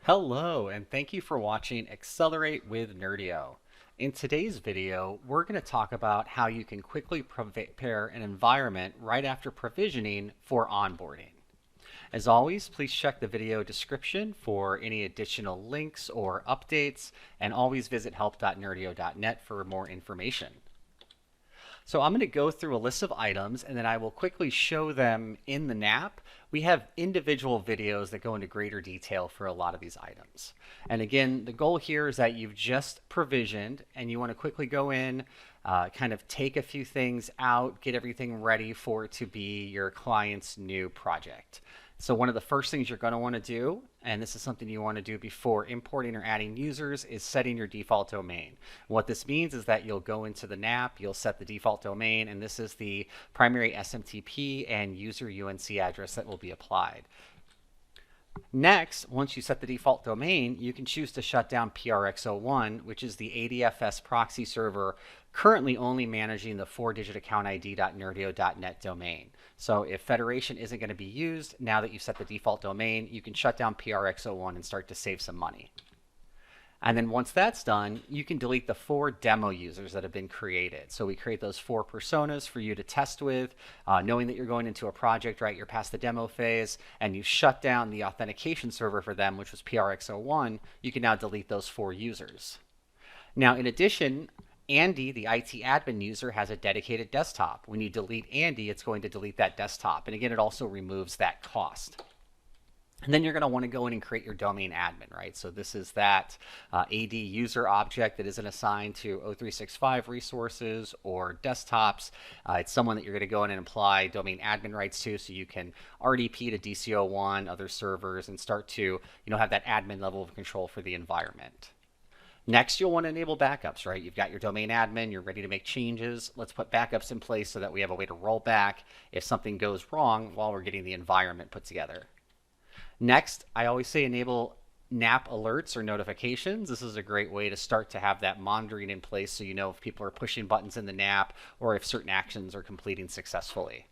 Hello, and thank you for watching Accelerate with Nerdio. In today's video, we're going to talk about how you can quickly prepare an environment right after provisioning for onboarding. As always, please check the video description for any additional links or updates, and always visit help.nerdio.net for more information. So I'm going to go through a list of items and then I will quickly show them in the NAP. We have individual videos that go into greater detail for a lot of these items. And again, the goal here is that you've just provisioned and you want to quickly go in, kind of take a few things out, get everything ready for it to be your client's new project. So one of the first things you're going to want to do, and this is something you want to do before importing or adding users, is setting your default domain. What this means is that you'll go into the NAP, you'll set the default domain, and this is the primary SMTP and user UNC address that will be applied. Next, once you set the default domain, you can choose to shut down PRX01, which is the ADFS proxy server currently only managing the 4-digit account ID.nerdio.net domain. So if Federation isn't going to be used, now that you've set the default domain, you can shut down PRX01 and start to save some money. And then once that's done, you can delete the 4 demo users that have been created. So we create those 4 personas for you to test with, knowing that you're going into a project, right? You're past the demo phase, and you shut down the authentication server for them, which was PRX01. You can now delete those 4 users. Now, in addition, Andy, the IT admin user, has a dedicated desktop. When you delete Andy, it's going to delete that desktop. And again, it also removes that cost. And then you're going to want to go in and create your domain admin, right? So this is that AD user object that isn't assigned to O365 resources or desktops. It's someone that you're going to go in and apply domain admin rights to, so you can RDP to DC01, other servers, and start to have that admin level of control for the environment. Next, you'll want to enable backups, right? You've got your domain admin, you're ready to make changes. Let's put backups in place so that we have a way to roll back if something goes wrong while we're getting the environment put together. Next, I always say enable NAP alerts or notifications. This is a great way to start to have that monitoring in place so you know if people are pushing buttons in the NAP or if certain actions are completing successfully.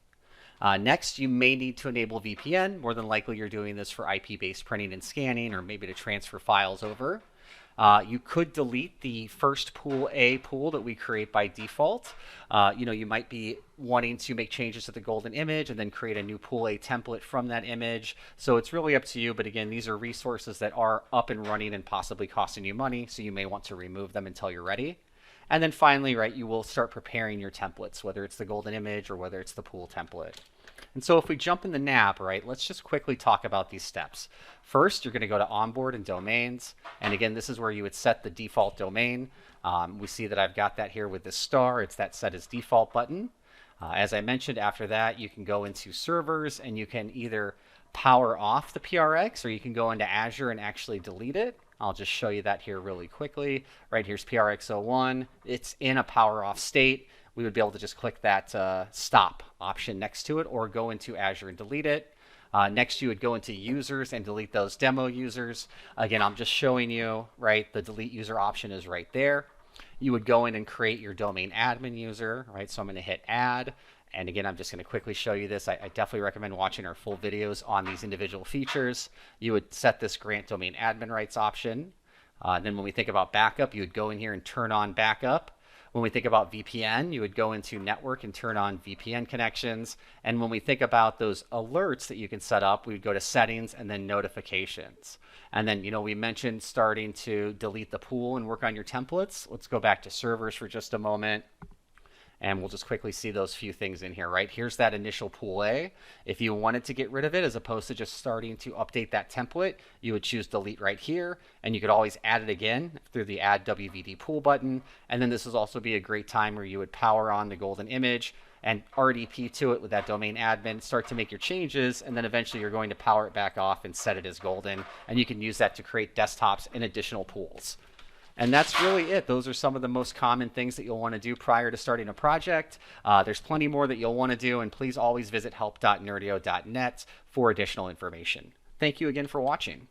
Next, you may need to enable VPN. More than likely, you're doing this for IP-based printing and scanning or maybe to transfer files over. You could delete the first pool A pool that we create by default. You might be wanting to make changes to the golden image and then create a new pool A template from that image. So it's really up to you. But again, these are resources that are up and running and possibly costing you money. So you may want to remove them until you're ready. And then finally, right, you will start preparing your templates, whether it's the golden image or whether it's the pool template. And so if we jump in the NAP, right, let's just quickly talk about these steps. First, you're going to go to Onboard and Domains. And again, this is where you would set the default domain. We see that I've got that here with this star. It's that Set as Default button. As I mentioned, after that, you can go into Servers and you can either power off the PRX or you can go into Azure and actually delete it. I'll just show you that here really quickly. Right here's PRX01. It's in a power off state. We would be able to just click that stop option next to it or go into Azure and delete it. Next, you would go into users and delete those demo users. Again, I'm just showing you, right, the delete user option is right there. You would go in and create your domain admin user, right? So I'm going to hit add. And again, I'm just going to quickly show you this. I definitely recommend watching our full videos on these individual features. You would set this grant domain admin rights option. Then when we think about backup, you would go in here and turn on backup. When we think about VPN, you would go into network and turn on VPN connections. And when we think about those alerts that you can set up, we would go to settings and then notifications. And then, we mentioned starting to delete the pool and work on your templates. Let's go back to servers for just a moment. And we'll just quickly see those few things in here, right? Here's that initial pool A. If you wanted to get rid of it, as opposed to just starting to update that template, you would choose delete right here. And you could always add it again through the add WVD pool button. And then this would also be a great time where you would power on the golden image and RDP to it with that domain admin, start to make your changes, and then eventually you're going to power it back off and set it as golden. And you can use that to create desktops and additional pools. And that's really it. Those are some of the most common things that you'll want to do prior to starting a project. There's plenty more that you'll want to do, and please always visit help.nerdio.net for additional information. Thank you again for watching.